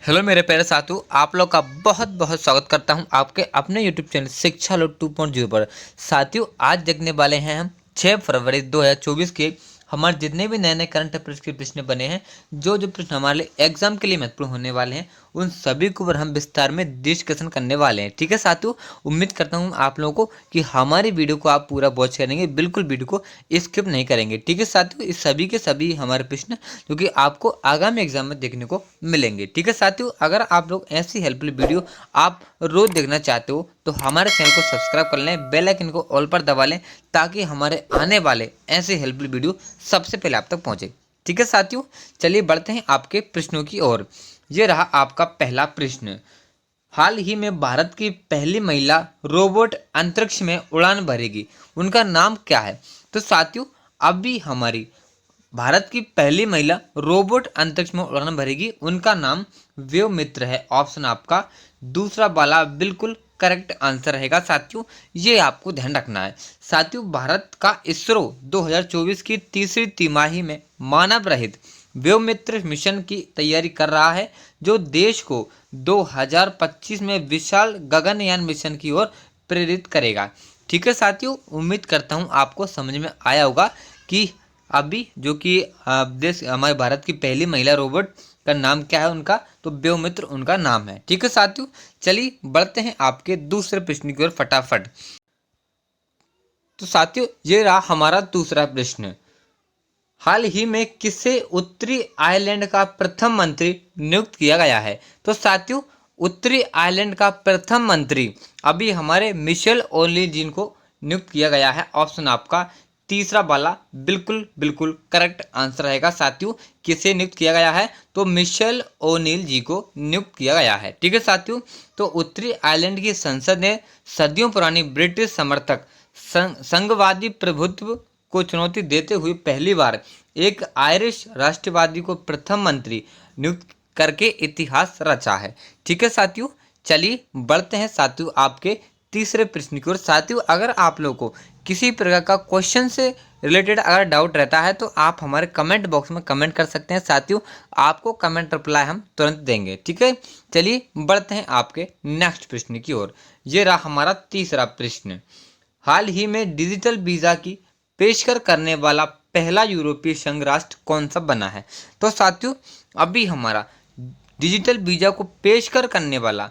Hello मेरे प्यारे साथियों, आप लोग का बहुत बहुत स्वागत करता हूं आपके अपने यूट्यूब चैनल शिक्षा लो 2.0 पर। साथियों, आज देखने वाले हैं हम 6 फरवरी 2024 के हमारे जितने भी नए नए करंट अफेयर्स के प्रश्न बने हैं, जो जो प्रश्न हमारे लिए एग्जाम के लिए महत्वपूर्ण होने वाले हैं, उन सभी को ऊपर हम विस्तार में डिस्कशन करने वाले हैं। ठीक है साथियों, उम्मीद करता हूँ आप लोगों को कि हमारी वीडियो को आप पूरा वॉच करेंगे, बिल्कुल वीडियो को स्किप नहीं करेंगे। ठीक है साथियों, इस सभी के सभी हमारे प्रश्न जो कि आपको आगामी एग्जाम में देखने को मिलेंगे। ठीक है साथियों, अगर आप लोग ऐसी हेल्पफुल वीडियो आप रोज देखना चाहते हो तो हमारे चैनल को सब्सक्राइब कर लें, बेल आइकन को ऑल पर दबा लें, ताकि हमारे आने वाले ऐसे हेल्पफुल वीडियो सबसे पहले आप तक पहुंचे। ठीक है साथियों, चलिए बढ़ते हैं आपके प्रश्नों की ओर। ये रहा आपका पहला प्रश्न। हाल ही में भारत की पहली महिला रोबोट अंतरिक्ष में उड़ान भरेगी, उनका नाम क्या है? तो साथियों, अभी हमारी भारत की पहली महिला रोबोट अंतरिक्ष में उड़ान भरेगी, उनका नाम वेव मित्र है। ऑप्शन आपका दूसरा वाला बिल्कुल करेक्ट आंसर रहेगा। साथियों, ये आपको ध्यान रखना है। साथियों, भारत का इसरो 2024 की तीसरी तिमाही में मानव रहित वेव मित्र मिशन की तैयारी कर रहा है, जो देश को 2025 में विशाल गगनयान मिशन की ओर प्रेरित करेगा। ठीक है साथियों, उम्मीद करता हूँ आपको समझ में आया होगा कि अभी जो कि देश हमारे भारत की पहली महिला रोबोट का नाम क्या है उनका, तो वेव मित्र उनका नाम है। ठीक है साथियों, चलिए बढ़ते हैं आपके दूसरे प्रश्न की ओर फटाफट। तो साथियों, ये रहा हमारा दूसरा प्रश्न। हाल ही में किसे उत्तरी आयरलैंड का प्रथम मंत्री नियुक्त किया गया है? तो साथियों, उत्तरी आयरलैंड का प्रथम मंत्री अभी हमारे मिशेल ओली जी को नियुक्त किया गया है। ऑप्शन आपका तीसरा वाला बिल्कुल बिल्कुल करेक्ट आंसर रहेगा। साथियों, किसे नियुक्त किया गया है? तो मिशेल ओनील जी को नियुक्त किया गया है। ठीक है साथियों, तो उत्तरी आयरलैंड की संसद ने सदियों पुरानी ब्रिटिश समर्थक संघवादी प्रभुत्व को चुनौती देते हुए पहली बार एक आयरिश राष्ट्रवादी को प्रथम मंत्री नियुक्त करके इतिहास रचा है। ठीक है साथियों, चलिए बढ़ते हैं साथियों आपके तीसरे प्रश्न की ओर। साथियों, अगर आप लोगों को किसी प्रकार का क्वेश्चन से रिलेटेड अगर डाउट रहता है तो आप हमारे कमेंट बॉक्स में कमेंट कर सकते हैं। साथियों, आपको कमेंट रिप्लाई हम तुरंत देंगे। ठीक है, चलिए बढ़ते हैं आपके नेक्स्ट प्रश्न की ओर। ये रहा हमारा तीसरा प्रश्न। हाल ही में डिजिटल वीजा की पेशकश करने वाला पहला यूरोपीय संघ राष्ट्र कौन सा बना है? तो साथियों, अभी हमारा डिजिटल वीजा को पेशकश करने वाला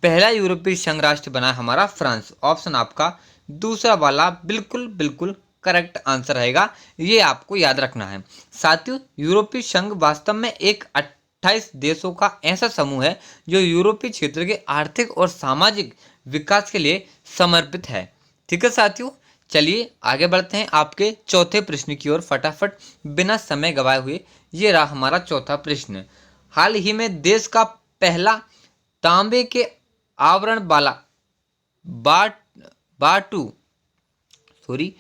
पहला यूरोपीय संघ राष्ट्र बना है हमारा फ्रांस। ऑप्शन आपका दूसरा वाला बिल्कुल बिल्कुल करेक्ट आंसर रहेगा, ये आपको याद रखना है। साथियों, यूरोपीय संघ वास्तव में एक 28 देशों का ऐसा समूह है जो यूरोपीय क्षेत्र के आर्थिक और सामाजिक विकास के लिए समर्पित है। ठीक है साथियों, चलिए आगे बढ़ते हैं आपके चौथे प्रश्न की ओर फटाफट बिना समय गवाए हुए। ये रहा हमारा चौथा प्रश्न। हाल ही में देश का पहला तांबे के आवरण वाला बाट बाटू सॉरी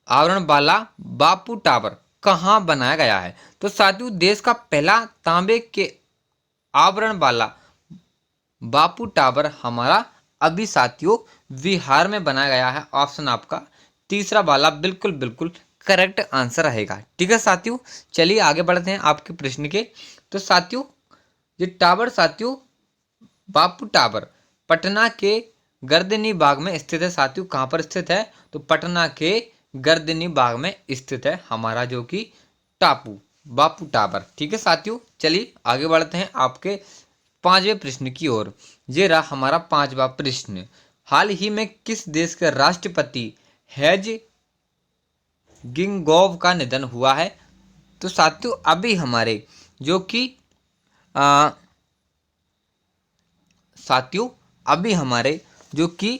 आवरण वाला बापू टावर कहाँ बनाया गया है? तो साथियों, देश का पहला तांबे के आवरण वाला बापू टावर हमारा अभी साथियों बिहार में बनाया गया है। ऑप्शन आपका तीसरा वाला बिल्कुल बिल्कुल करेक्ट आंसर रहेगा। ठीक है साथियों, चलिए आगे बढ़ते हैं आपके प्रश्न के। तो साथियों, ये टावर साथियों बापू टावर पटना के गर्दनी बाग में स्थित है। साथियों, कहाँ पर स्थित है? तो पटना के गर्दनी बाग में स्थित है हमारा जो कि टापू बापू टावर। ठीक है साथियों, चलिए आगे बढ़ते हैं आपके पांचवें प्रश्न की ओर। ये रहा हमारा पांचवा प्रश्न। हाल ही में किस देश के राष्ट्रपति हैज गिंगोव का निधन हुआ है? तो साथियों, अभी हमारे जो कि आ, साथियों अभी हमारे जो कि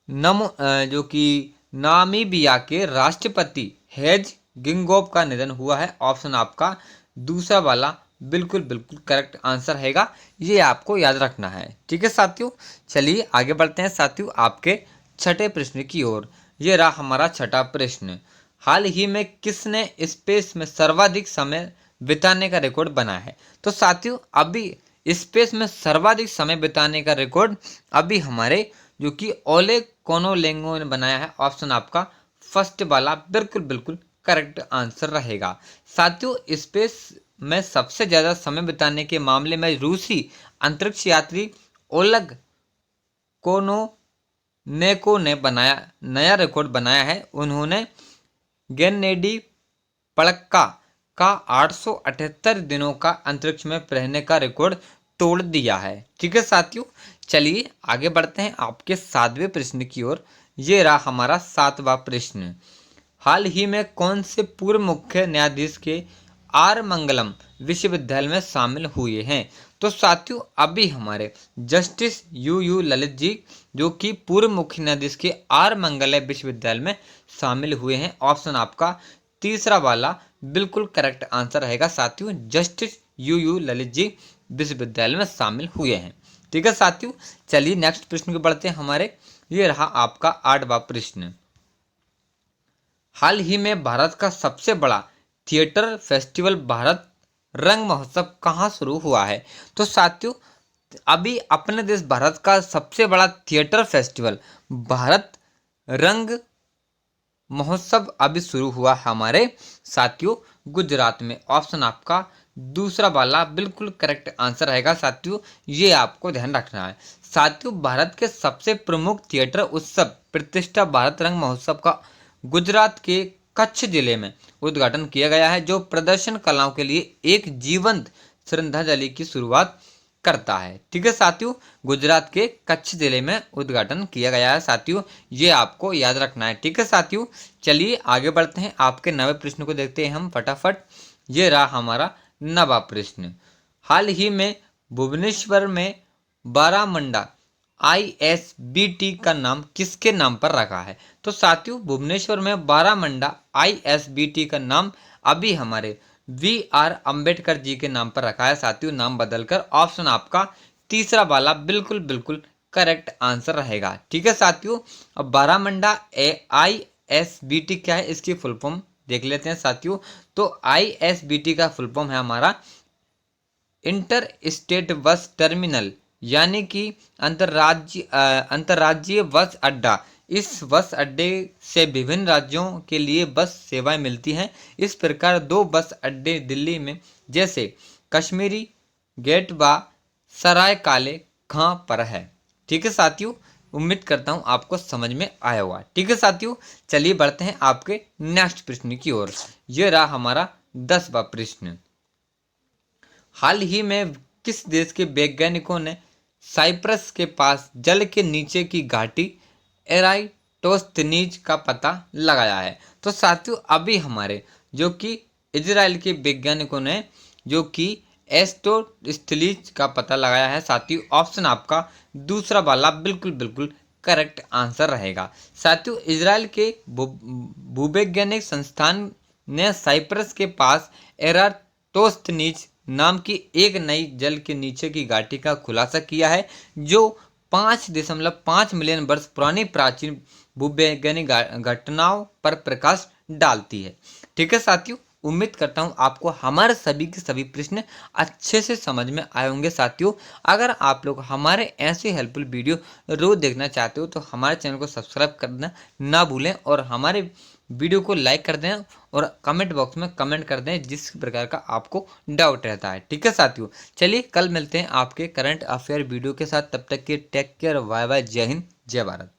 जो कि नामीबिया के राष्ट्रपति हेज गिंगोव का निधन हुआ है। ऑप्शन आपका दूसरा वाला बिल्कुल बिल्कुल करेक्ट आंसर रहेगा, ये आपको याद रखना है। ठीक है साथियों, चलिए आगे बढ़ते हैं साथियों आपके छठे प्रश्न की ओर। ये रहा हमारा छठा प्रश्न। हाल ही में किसने स्पेस में सर्वाधिक समय बिताने का रिकॉर्ड बनाया है? तो साथियों, अभी स्पेस में सर्वाधिक समय बिताने का रिकॉर्ड अभी हमारे जो कि ओले कोनोलेंगो ने बनाया है। ऑप्शन आपका फर्स्ट वाला बिल्कुल बिल्कुल करेक्ट आंसर रहेगा। साथियों, स्पेस में सबसे ज़्यादा समय बिताने के मामले में रूसी अंतरिक्ष यात्री ओलेग कोनोनेको ने नया रिकॉर्ड बनाया है। उन्होंने गेनेडी पड़क्का का 878 दिनों का अंतरिक्ष में रहने का रिकॉर्ड तोड़ दिया है। ठीक है साथियों, चलिए आगे बढ़ते हैं आपके 7वें प्रश्न की ओर। ये रहा हमारा 7वां प्रश्न। हाल ही में कौन से पूर्व मुख्य न्यायाधीश के आर मंगलम विश्वविद्यालय में शामिल हुए हैं? तो साथियों अभी हमारे जस्टिस यू ललित जी जो कि पूर्व मुख्य न्यायाधीश के आर मंगलम विश्वविद्यालय में शामिल हुए हैं। ऑप्शन आपका तीसरा वाला बिल्कुल करेक्ट आंसर रहेगा साथियों। जस्टिस यू ललित जी विश्वविद्यालय में शामिल हुए हैं। ठीक है साथियों, चलिए नेक्स्ट प्रश्न को बढ़ते हैं हमारे। ये रहा आपका 8वां प्रश्न। हाल ही में भारत का सबसे बड़ा थिएटर फेस्टिवल भारत रंग महोत्सव कहाँ शुरू हुआ है? तो साथियों अभी अपने देश भारत का सबसे बड़ा थिएटर फेस्टिवल भारत रंग महोत्सव अभी शुरू हुआ हमारे साथियों गुजरात में। ऑप्शन आपका दूसरा वाला बिल्कुल करेक्ट आंसर रहेगा साथियों, ये आपको ध्यान रखना है। साथियों भारत के सबसे प्रमुख थिएटर उत्सव प्रतिष्ठा भारत रंग महोत्सव का गुजरात के कच्छ जिले में उद्घाटन किया गया है, जो प्रदर्शन कलाओं के लिए एक जीवंत श्रद्धांजलि की शुरुआत करता है। ठीक है साथियों, गुजरात के कच्छ जिले में उद्घाटन किया गया है साथियों, ये आपको याद रखना है। ठीक है साथियों, चलिए आगे बढ़ते हैं आपके 9वें प्रश्न को देखते हैं हम फटाफट। ये रहा हमारा 9वां प्रश्न। हाल ही में भुवनेश्वर में बारामुंडा ISBT का नाम किसके नाम पर रखा है? तो साथियों भुवनेश्वर में बारामुंडा ISBT का नाम अभी हमारे VR अंबेडकर जी के नाम पर रखा है साथियों, नाम बदलकर। ऑप्शन आपका तीसरा वाला बिल्कुल करेक्ट आंसर रहेगा। ठीक है साथियों, अब बारामुंडा ISBT क्या है इसकी फुल फॉर्म देख लेते हैं साथियों। तो ISBT का फुल फॉर्म है हमारा इंटर स्टेट बस टर्मिनल, यानी कि अंतर्राज्यीय बस अड्डा। इस बस अड्डे से विभिन्न राज्यों के लिए बस सेवाएं मिलती हैं। इस प्रकार 2 बस अड्डे दिल्ली में जैसे कश्मीरी गेट व सराय काले खां पर है। ठीक है साथियों, उम्मीद करता हूं आपको समझ में आया होगा। ठीक है साथियों, चलिए बढ़ते हैं आपके नेक्स्ट प्रश्न की ओर। यह रहा हमारा 10वां प्रश्न। हाल ही में किस देश के वैज्ञानिकों ने साइप्रस के पास जल के नीचे की घाटी एराइटोस्थनीज का पता लगाया है? तो साथियों अभी हमारे जो कि इजराइल के वैज्ञानिकों ने जो कि एस्टोस्थलीज का पता लगाया है साथियों। ऑप्शन आपका दूसरा वाला बिल्कुल करेक्ट आंसर रहेगा साथियों। इजराइल के भूवैज्ञानिक संस्थान ने साइप्रस के पास एराटोस्थनीज नाम की एक नई जल के नीचे की घाटी का खुलासा किया है, जो 5.5 मिलियन वर्ष पुरानी प्राचीन भूवैज्ञानिक घटनाओं पर प्रकाश डालती है। ठीक है साथियों, उम्मीद करता हूं आपको हमारे सभी के सभी प्रश्न अच्छे से समझ में आए होंगे साथियों। अगर आप लोग हमारे ऐसे हेल्पफुल वीडियो रोज देखना चाहते हो तो हमारे चैनल को सब्सक्राइब करना ना भूलें और हमारे वीडियो को लाइक कर दें और कमेंट बॉक्स में कमेंट कर दें जिस प्रकार का आपको डाउट रहता है। ठीक है साथियों, चलिए कल मिलते हैं आपके करंट अफेयर वीडियो के साथ। तब तक के टेक केयर, बाय बाय, जय हिंद, जय भारत।